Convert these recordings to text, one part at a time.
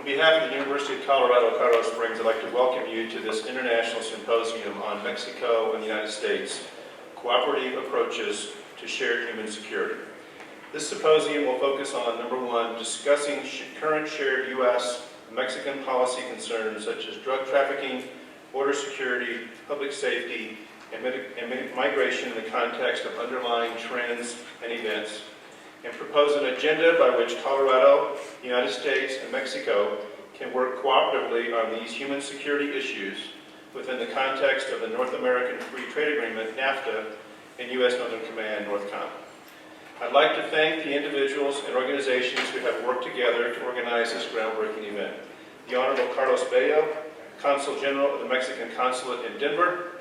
On behalf of the University of Colorado, Colorado Springs, I'd like to welcome you to this International Symposium on Mexico and the United States, Cooperative Approaches to Shared Human Security. This symposium will focus on, number one, discussing current shared U.S. and Mexican policy concerns such as drug trafficking, border security, public safety, and migration in the context of underlying trends and events, and propose an agenda by which Colorado, the United States, and Mexico can work cooperatively on these human security issues within the context of the North American Free Trade Agreement, NAFTA, and U.S. Northern Command, NORTHCOM. I'd like to thank the individuals and organizations who have worked together to organize this groundbreaking event. The Honorable Carlos Bello, Consul General of the Mexican Consulate in Denver,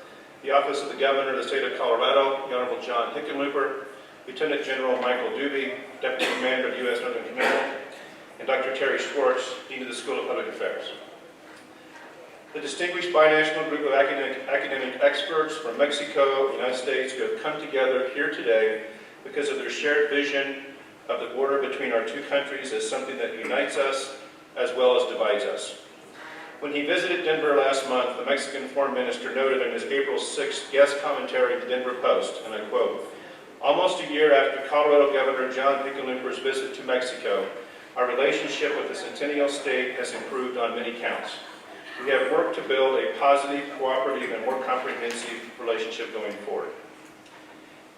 the Office of the Governor of the State of Colorado, the Honorable John Hickenlooper, Lieutenant General Michael Doobie, Deputy Commander of the U.S. Northern Command, and Dr. Terry Schwartz, Dean of the School of Public Affairs. The distinguished binational group of academic experts from Mexico and the United States who have come together here today because of their shared vision of the border between our two countries as something that unites us as well as divides us. When he visited Denver last month, the Mexican Foreign Minister noted in his April 6th guest commentary to the Denver Post, and I quote, "Almost a year after Colorado Governor John Hickenlooper's visit to Mexico, our relationship with the Centennial State has improved on many counts. We have worked to build a positive, cooperative, and more comprehensive relationship going forward."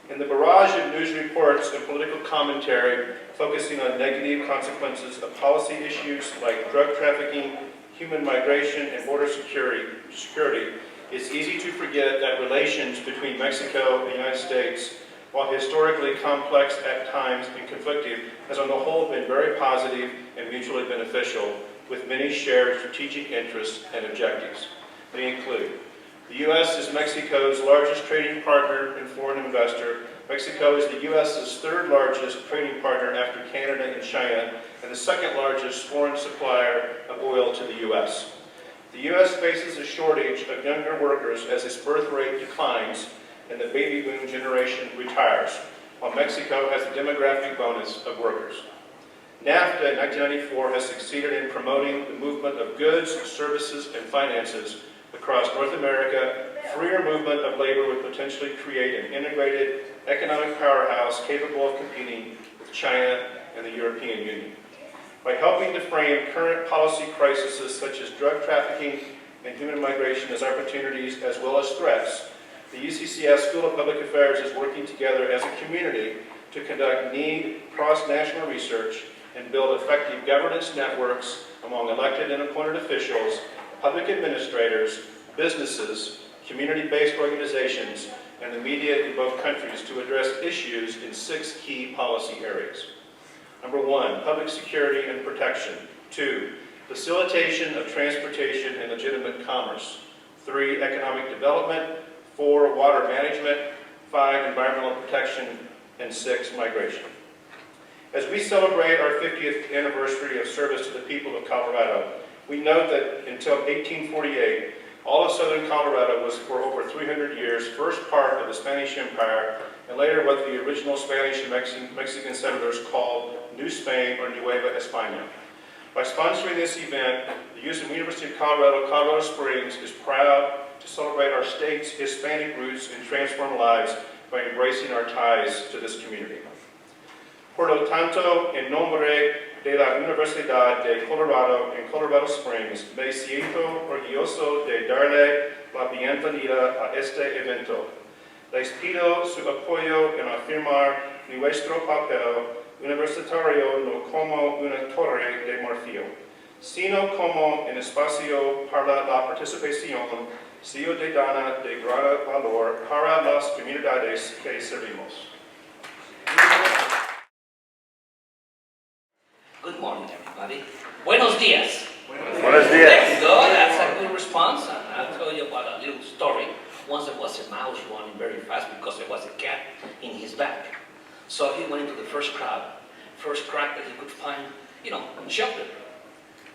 In the barrage of news reports and political commentary focusing on negative consequences of policy issues like drug trafficking, human migration, and border security, it's easy to forget that relations between Mexico and the United States, while historically complex at times and conflictive, has on the whole been very positive and mutually beneficial, with many shared strategic interests and objectives. They include: the U.S. is Mexico's largest trading partner and foreign investor. Mexico is the U.S.'s third largest trading partner after Canada and China, and the second largest foreign supplier of oil to the U.S. The U.S. faces a shortage of younger workers as its birth rate declines and the baby boom generation retires, while Mexico has a demographic bonus of workers. NAFTA in 1994 has succeeded in promoting the movement of goods, services, and finances across North America. Freer movement of labor would potentially create an integrated economic powerhouse capable of competing with China and the European Union. By helping to frame current policy crises such as drug trafficking and human migration as opportunities as well as threats, the UCCS School of Public Affairs is working together as a community to conduct cross-national research and build effective governance networks among elected and appointed officials, public administrators, businesses, community-based organizations, and the media in both countries to address issues in 6 key policy areas. Number 1, public security and protection. 2, facilitation of transportation and legitimate commerce. 3, economic development. 4, water management. 5, environmental protection. And 6, migration. As we celebrate our 50th anniversary of service to the people of Colorado, we note that until 1848, all of southern Colorado was for over 300 years first part of the Spanish Empire, and later what the original Spanish and Mexican settlers called New Spain or Nueva España. By sponsoring this event, the University of Colorado, Colorado Springs is proud to celebrate our state's Hispanic roots and transform lives by embracing our ties to this community. Por lo tanto, en nombre de la Universidad de Colorado en Colorado Springs, me siento orgulloso de darle la bienvenida a este evento. Les pido su apoyo en afirmar nuestro papel universitario no como una torre de marfil, sino como un espacio para la participación ciudadana de gran valor para las comunidades que servimos. Good morning, everybody. Buenos días. Buenos días. There you go. That's a good response. And I'll tell you about a little story. Once there was a mouse running very fast because there was a cat in his back. So he went into the first crack that he could find, in shelter.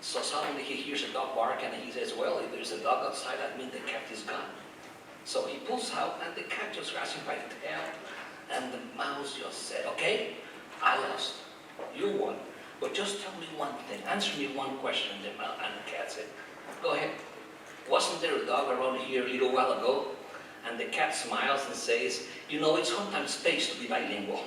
So suddenly he hears a dog bark and he says, well, if there's a dog outside, that means the cat is gone. So he pulls out and the cat just grabs him by the tail. And the mouse just said, okay, I lost. You won. But just tell me one thing, answer me one question. And the cat said, go ahead. Wasn't there a dog around here a little while ago? And the cat smiles and says, you know, it's sometimes space to be bilingual.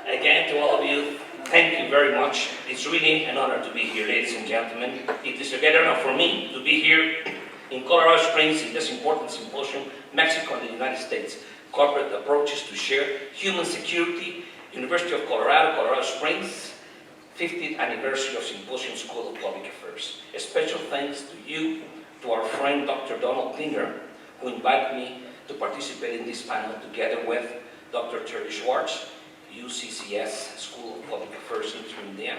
Again, to all of you, thank you very much. It's really an honor to be here, ladies and gentlemen. It is a great honor for me to be here in Colorado Springs in this important symposium, Mexico and the United States, Cooperative Approaches to Share Human Security, University of Colorado, Colorado Springs, 50th anniversary of Symposium School of Public Affairs. A special thanks to you, to our friend Dr. Donald Klinger, who invited me to participate in this panel together with Dr. Terry Schwartz, UCCS School of Public Affairs interim dean,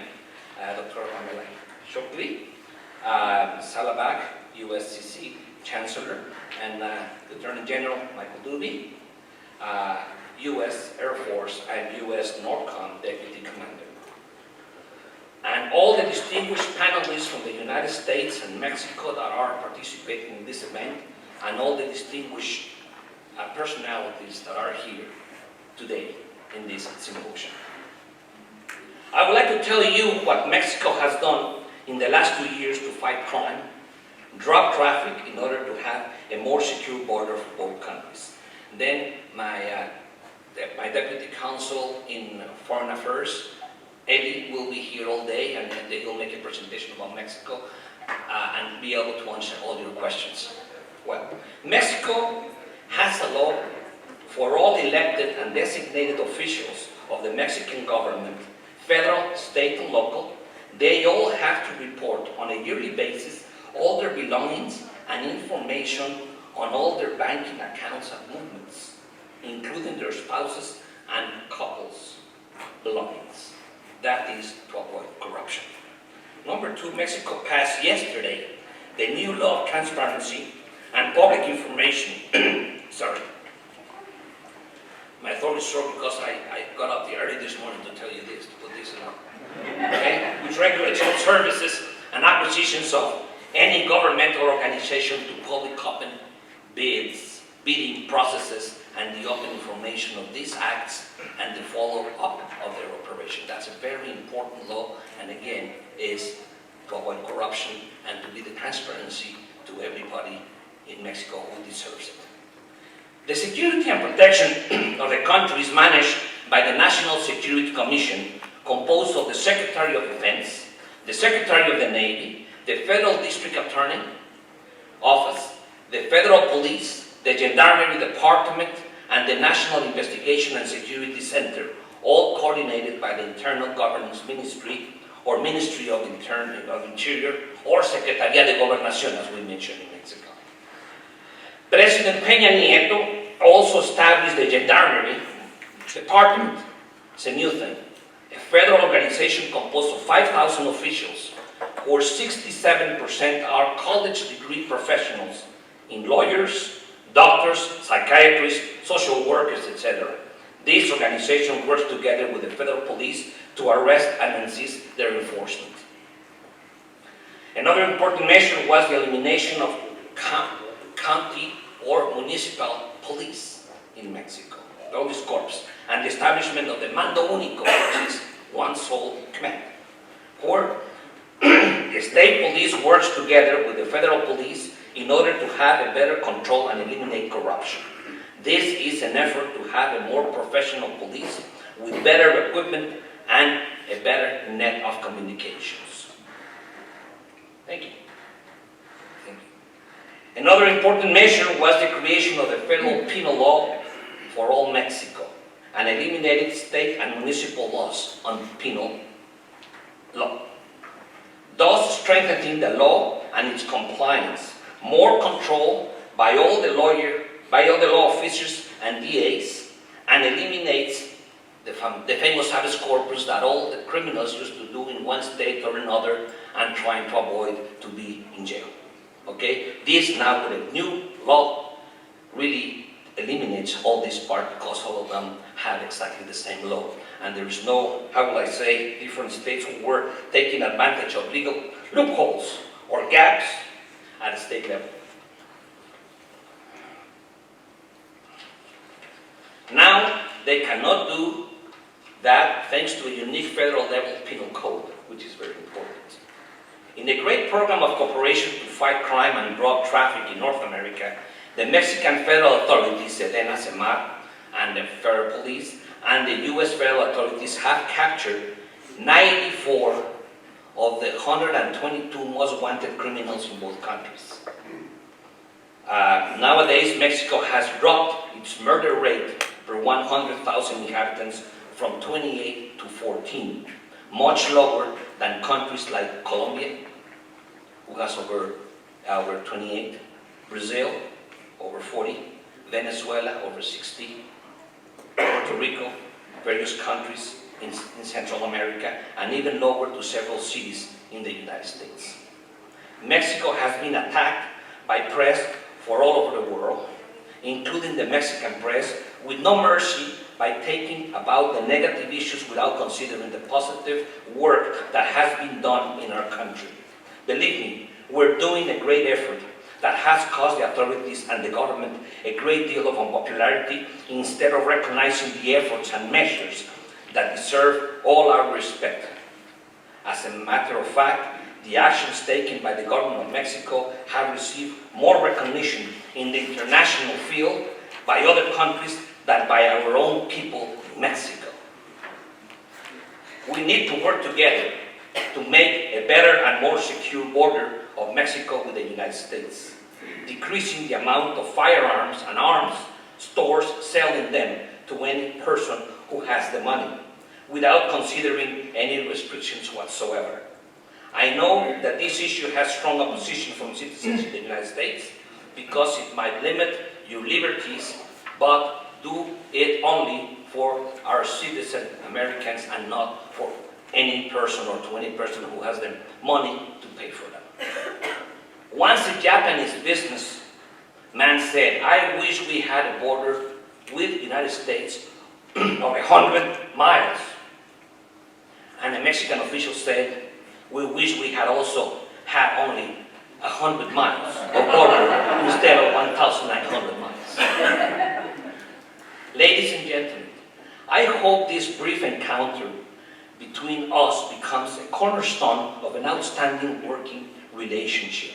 Dr. Pamela Shockley, Salabak, USCC Chancellor, and the Attorney General Michael Doobie, U.S. Air Force and U.S. NORCOM Deputy Commander. And all the distinguished panelists from the United States and Mexico that are participating in this event, and all the distinguished personalities that are here today in this symposium. I would like to tell you what Mexico has done in the last 2 years to fight crime, drug traffic in order to have a more secure border for both countries. Then my deputy counsel in Foreign Affairs, Eddie, will be here all day and they will make a presentation about Mexico and be able to answer all your questions. Well, Mexico has a law for all elected and designated officials of the Mexican government, federal, state, and local. They all have to report on a yearly basis all their belongings and information on all their banking accounts and movements, including their spouses and couples' belongings. That is to avoid corruption. Number two, Mexico passed yesterday the new law of transparency and public information. Sorry. My throat is sore because I got up early this morning to tell you this, to put this in. Okay? Which regulates all services and acquisitions of any government or organization to public open bids, bidding processes, and the open information of these acts and the follow-up of their operation. That's a very important law, and again, is to avoid corruption and to be the transparency to everybody in Mexico who deserves it. The security and protection of the country is managed by the National Security Commission, composed of the Secretary of Defense, the Secretary of the Navy, the Federal District Attorney Office, the Federal Police, the Gendarmerie Department, and the National Investigation and Security Center, all coordinated by the Internal Governance Ministry or Ministry of Interior or Secretaría de Gobernación, as we mentioned in Mexico. President Peña Nieto also established the Gendarmerie Department. It's a new thing. A federal organization composed of 5,000 officials, where 67% are college degree professionals in lawyers, doctors, psychiatrists, social workers, etc. This organization works together with the federal police to arrest and insist their enforcement. Another important measure was the elimination of county or municipal police in Mexico, police corps, and the establishment of the Mando Único, which is one sole command, where the state police works together with the federal police in order to have a better control and eliminate corruption. This is an effort to have a more professional police with better equipment and a better net of communications. Thank you. Thank you. Another important measure was the creation of the federal penal law for all Mexico and eliminated state and municipal laws on penal law, thus strengthening the law and its compliance, more control by all the law officers and DAs, and eliminates the famous habeas corpus that all the criminals used to do in one state or another and trying to avoid to be in jail. Okay? This now with a new law really eliminates all this part because all of them have exactly the same law. And there is no, how will I say, different states who were taking advantage of legal loopholes or gaps at the state level. Now, they cannot do that thanks to a unique federal level penal code, which is very important. In the great program of cooperation to fight crime and drug traffic in North America, the Mexican federal authorities, Sedena, Semar, and the Federal Police, and the U.S. federal authorities have captured 94 of the 122 most wanted criminals in both countries. Nowadays, Mexico has dropped its murder rate per 100,000 inhabitants from 28 to 14, much lower than countries like Colombia, who has over 28, Brazil, over 40, Venezuela, over 60, Puerto Rico, various countries in Central America, and even lower to several cities in the United States. Mexico has been attacked by press for all over the world, including the Mexican press, with no mercy by taking about the negative issues without considering the positive work that has been done in our country. Believe me, we're doing a great effort that has caused the authorities and the government a great deal of unpopularity instead of recognizing the efforts and measures that deserve all our respect. As a matter of fact, the actions taken by the government of Mexico have received more recognition in the international field by other countries than by our own people in Mexico. We need to work together to make a better and more secure border of Mexico with the United States, decreasing the amount of firearms and arms stores selling them to any person who has the money, without considering any restrictions whatsoever. I know that this issue has strong opposition from citizens in the United States because it might limit your liberties, but do it only for our citizen Americans and not for any person or to any person who has the money to pay for them. Once a Japanese businessman said, "I wish we had a border with the United States of 100 miles. And a Mexican official said, "We wish we had also had only 100 miles of border instead of 1,900 miles. Ladies and gentlemen, I hope this brief encounter between us becomes a cornerstone of an outstanding working relationship.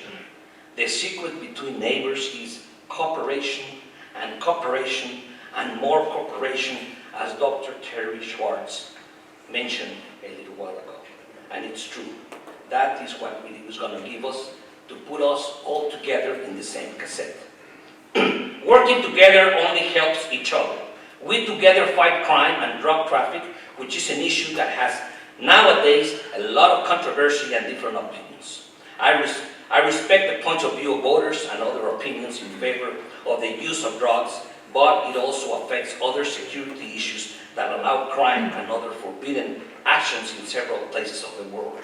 The secret between neighbors is cooperation and cooperation and more cooperation, as Dr. Terry Schwartz mentioned a little while ago. And it's true. That is what really is going to give us, to put us all together in the same cassette. Working together only helps each other. We together fight crime and drug traffic, which is an issue that has nowadays a lot of controversy and different opinions. I respect the point of view of voters and other opinions in favor of the use of drugs, but it also affects other security issues that allow crime and other forbidden actions in several places of the world.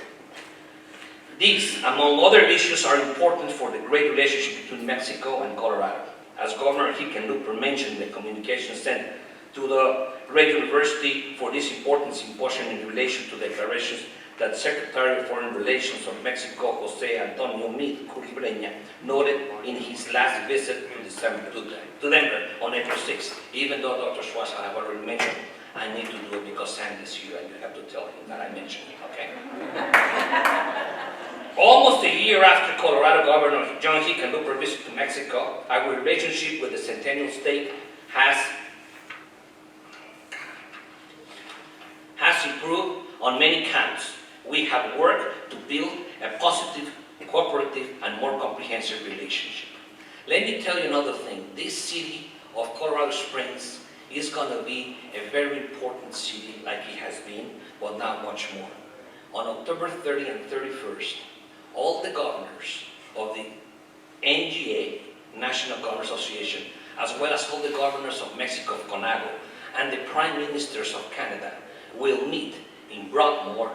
These, among other issues, are important for the great relationship between Mexico and Colorado. As Governor Hickenlooper mentioned in the communication sent to the Great University for this important symposium in relation to declarations that Secretary of Foreign Relations of Mexico, Jose Antonio Meade Curibreña, noted in his last visit to Denver on April 6th. Even though Dr. Schwartz I have already mentioned, I need to do it because Sandy is here and you have to tell him that I mentioned it, okay? Almost a year after Colorado Governor John Hickenlooper visit to Mexico, our relationship with the Centennial State has improved on many counts. We have worked to build a positive, cooperative, and more comprehensive relationship. Let me tell you another thing. This city of Colorado Springs is going to be a very important city like it has been, but now much more. On October 30 and 31st, all the governors of the NGA, National Governors Association, as well as all the governors of Mexico, of CONAGO, and the prime ministers of Canada will meet in Broadmoor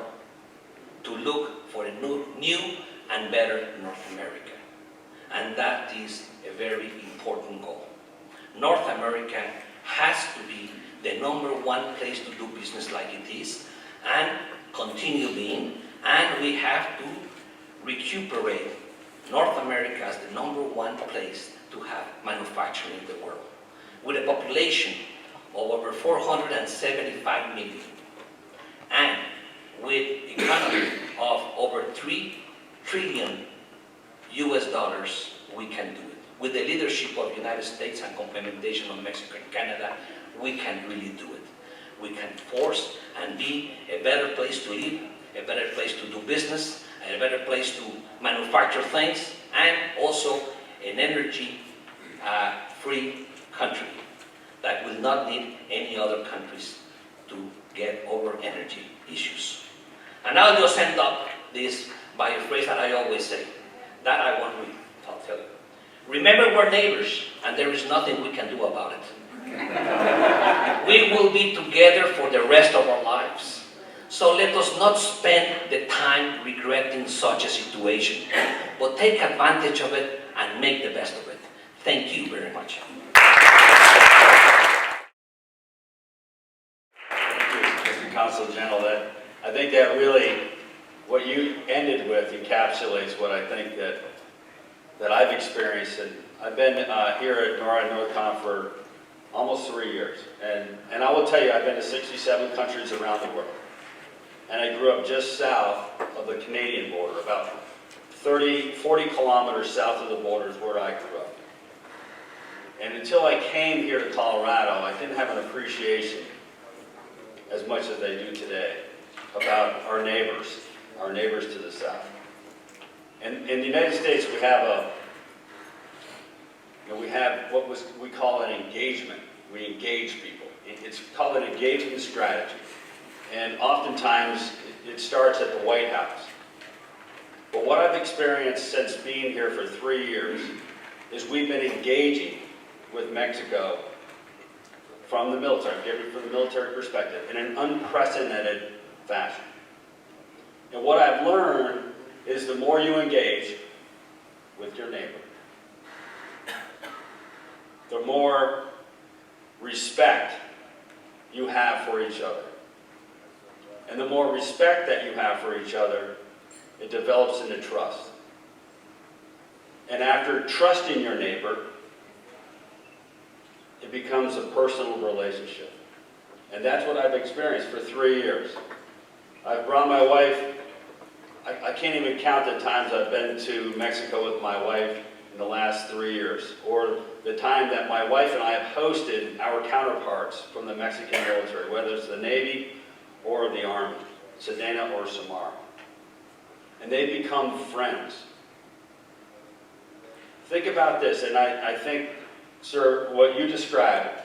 to look for a new and better North America. And that is a very important goal. North America has to be the #1 place to do business like it is and continue being, and we have to recuperate North America as the #1 place to have manufacturing in the world. With a population of over 475 million. And with economy of over 3 trillion US dollars, we can do it. With the leadership of the United States and complementation of Mexico and Canada, we can really do it. We can force and be a better place to live, a better place to do business, and a better place to manufacture things, and also an energy-free country that will not need any other countries to get over energy issues. And I'll just end up this by a phrase that I always say, that I won't read, I'll tell you. Remember, we're neighbors, and there is nothing we can do about it. We will be together for the rest of our lives. So let us not spend the time regretting such a situation, but take advantage of it and make the best of it. Thank you very much. Thank you, Mr. Consul General. I think that really, what you ended with encapsulates what I think that I've experienced. And I've been here at NORAD Northcom for almost 3 years. And I will tell you, I've been to 67 countries around the world. And I grew up just south of the Canadian border, about 40 kilometers south of the border is where I grew up. And until I came here to Colorado, I didn't have an appreciation as much as I do today about our neighbors to the south. And in the United States, we have what we call an engagement. We engage people. It's called an engagement strategy. And oftentimes, it starts at the White House. But what I've experienced since being here for 3 years is we've been engaging with Mexico from the military, from the military perspective, in an unprecedented fashion. And what I've learned is the more you engage with your neighbor, the more respect you have for each other. And the more respect that you have for each other, it develops into trust. And after trusting your neighbor, it becomes a personal relationship. And that's what I've experienced for 3 years. I've brought my wife, I can't even count the times I've been to Mexico with my wife in the last 3 years, or the time that my wife and I have hosted our counterparts from the Mexican military, whether it's the Navy or the Army, Sedena or Samar. And they've become friends. Think about this, and I think, sir, what you described,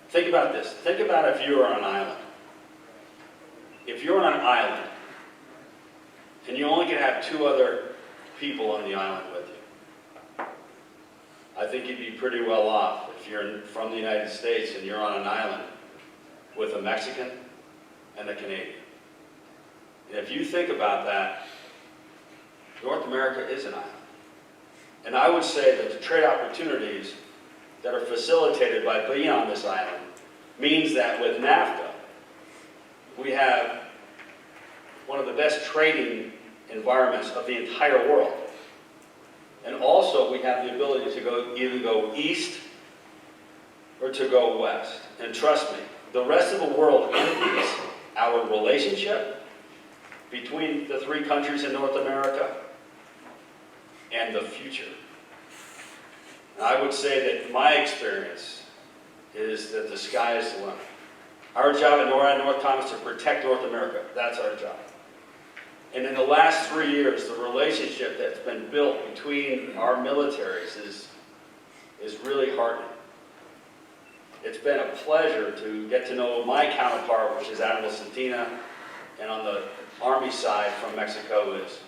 think about this. Think about if you were on an island. If you're on an island, and you only can have 2 other people on the island with you, I think you'd be pretty well off if you're from the United States and you're on an island with a Mexican and a Canadian. And if you think about that, North America is an island. And I would say that the trade opportunities that are facilitated by being on this island means that with NAFTA, we have one of the best trading environments of the entire world. And also we have the ability to either go east or to go west. And trust me, the rest of the world envies our relationship between the 3 countries in North America and the future. And I would say that my experience is that the sky is the limit. Our job at NORAD Northcom is to protect North America. That's our job. And in the last 3 years, the relationship that's been built between our militaries is really heartening. It's been a pleasure to get to know my counterpart, which is Admiral Centina, and on the Army side from Mexico is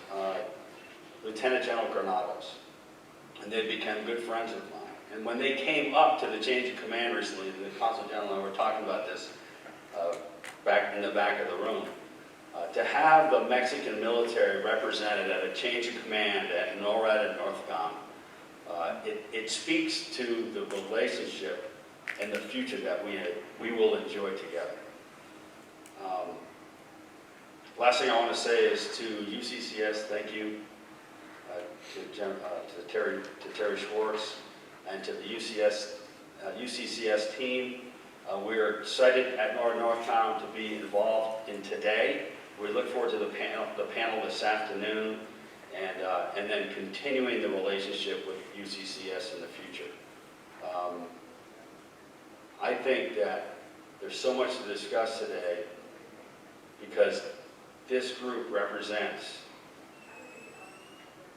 Lieutenant General Granados. And they became good friends of mine. And when they came up to the change of command recently, the Consul General and I were talking about this back in the back of the room, to have the Mexican military represented at a change of command at NORAD and Northcom, it speaks to the relationship and the future that we will enjoy together. Last thing I want to say is to UCCS, thank you, to Terry Schwartz, and to the UCCS team. We're excited at Northtown to be involved in today. We look forward to the panel this afternoon, and then continuing the relationship with UCCS in the future. I think that there's so much to discuss today because this group represents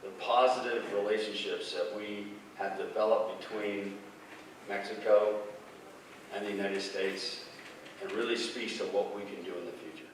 the positive relationships that we have developed between Mexico and the United States, and really speaks to what we can do in the future.